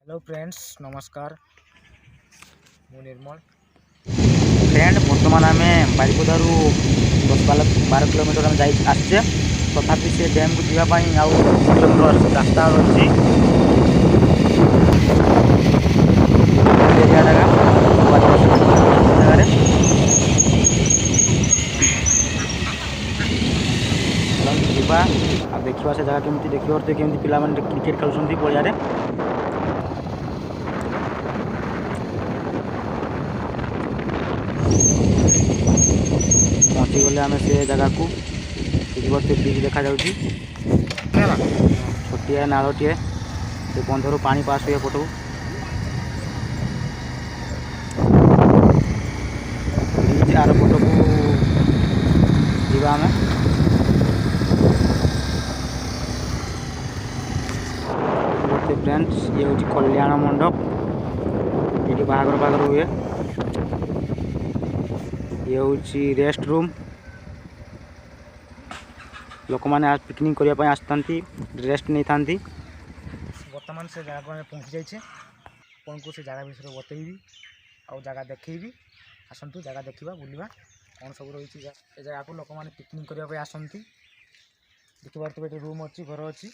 Hello friends नमस्कार मु निर्मल friend बर्तमान आम बारिपदारू 10-12 किलोमीटर आम आसचे तथापि से डैम को जावाई आउ किलोमीटर रास्ता अच्छी देखा से जगह केमती देखिए केमती पिला क्रिकेट खेलुंट पड़िया पहुँची गले आम से जगह को देखिए ब्रिज देखा छोटिया नाड़े से बंधर पानी पास हुए पटू ब्रिज आर पट को जावा फ्रेंड्स ये हूँ कल्याण मंडप ये बाहागर हुए ये हूँ रेस्ट रूम लोक मैंने पिकनिक करने आसता रेस्ट नहीं था। बर्तमान से जगह को आम पहुँची जाइए कौन को से जगह विषय बतईबी और जगह देखी आसतु जगह देखा बुलवा कौन सब रही जगह को लोक मैंने पिकनिक करने आसती देखिए ये रूम अच्छी घर अच्छी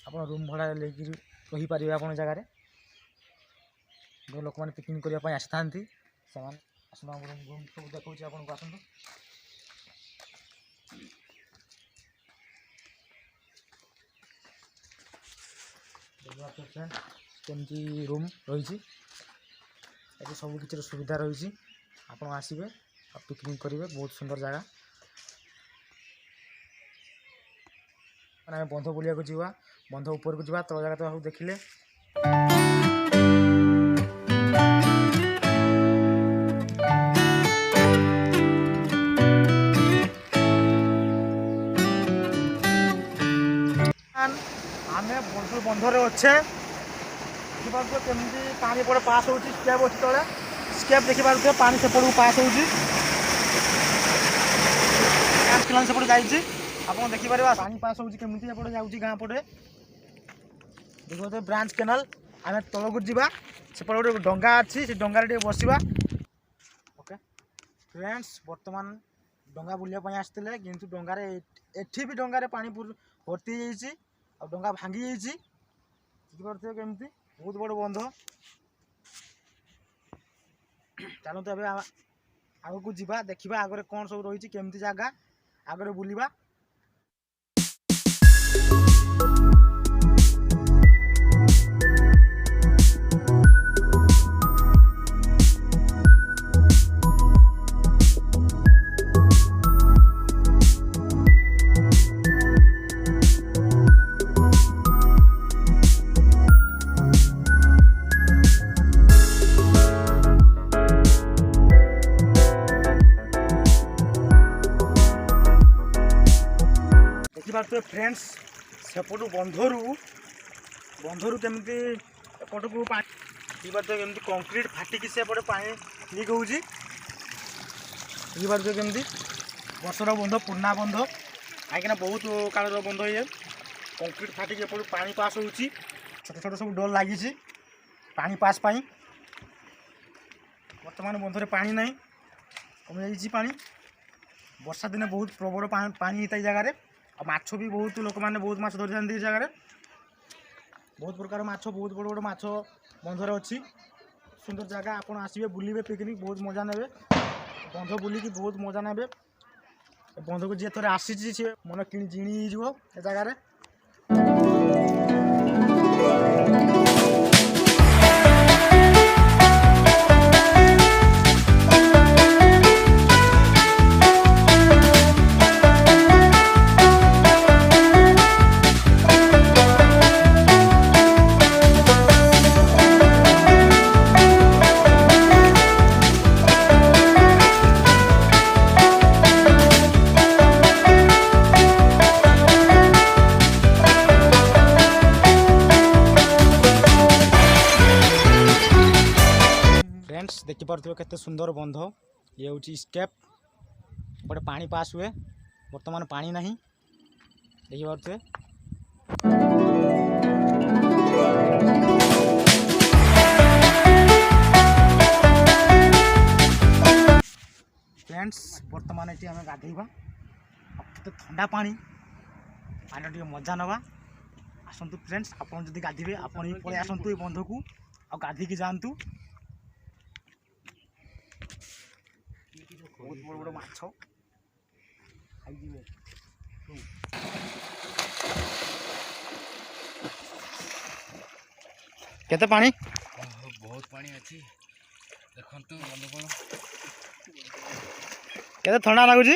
आप रूम भड़ा लेकिन रही पारे आप जगार जो लोक मैंने पिकनिक करने आसी था रूम सब देखा आपको आसतु केमती रूम रही सब किसी सुविधा रही आप आसवे और पिकनिक करेंगे बहुत सुंदर जगह बंध बुलिया को जावा बंध ऊपर को जावा तल जगह तो सब देखिले आम बंधरे अच्छे देखिए केमती पानी पड़े पास हो स्केप अच्छी तले स्केप देखिए पानी सेपट को पास हो सेपट जाइए आप देखिपारे पानी पास होमती एपटे जाऊँगी गाँ पटे देखिए ब्रांच केनाल आम तल को जावा सेपटे गोटे डंगा अच्छी से डंगार बसवा ओके फ्रेंड्स बर्तमान डंगा बुलापी आसते किंतु डंगार एठी भी डंगार पानी भर्ती जाइए और डंगा भांगी जाइए देखिए केमती बहुत बड़ बंध चलते ए आग को जावा देखा आगे कौन सब रही केमती जगह आगे बुलवा देखिए फ्रेंड्स सेपटू बंधरू केमती एपट को पानी केमती कंक्रीट फाटिकी सेपटे पानी लीक हो केमती वर्षर बंध पुराना बंध कहीं बहुत काल बंध ये कंक्रीट फाटिकी एपट पानी पास हो छोट छोट सब डोर लगी पानी पास पाई बर्तमान बंधरे पानी ना कमी जाइए पानी वर्षा दिने बहुत प्रबल पानी होता है जगह और माछ भी बहुत लोक मैंने बहुत माछ धरी था जगह बहुत प्रकार माछ बहुत बड़ बड़ माछ बंधर अच्छी सुंदर जगह आप आसवे बुलिए पिकनिक बहुत मजा ने बंध बुलिकी बहुत मजा ने बंध को जी थे आसी सी मन कि जिणी जगार देखिपे केते सुंदर बंध ये हूँ स्केप गोटे पानी पास हुए बर्तमान पानी नहीं देखिपे। फ्रेंड्स बर्तमान ये आम गाधेबा तो ठंडा पानी पानी टे मजा नवा आसतु फ्रेंड्स आपन जदि गाधीबे आपन ही पळे आसतु ए बंध को आ गाधी की जानतु बहुत बड़ बड़ माछ खाई दिबे केते पानी बहुत पानी अच्छी देखंतु बंधुगण केते ठंडा लागुची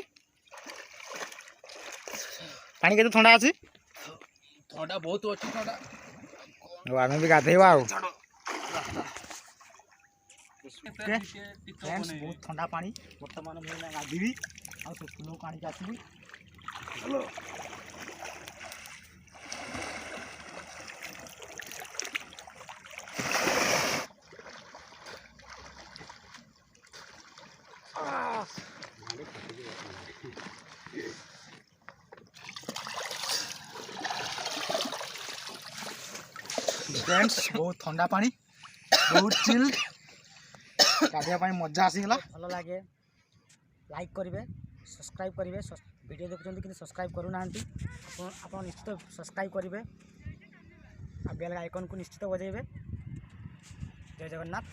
पानी केते ठंडा अछि ठंडा बहुत अच्छी ठंडा आमे भी गाधेबा फ्रेंड्स बहुत ठंडा पानी वर्तमान मैं गाधीबी आ तो फुलो पानी के आसीबी फ्रेंड्स बहुत ठंडा पानी बहुत चिल गाधिया मजा आसीगला भल लगे लाइक करेंगे सब्सक्राइब करेंगे वीडियो देखुं कि सब्सक्राइब करूना आप निश्चित सब्सक्राइब करेंगे आ बेल आइकन को निश्चित बजेबे जय जगन्नाथ।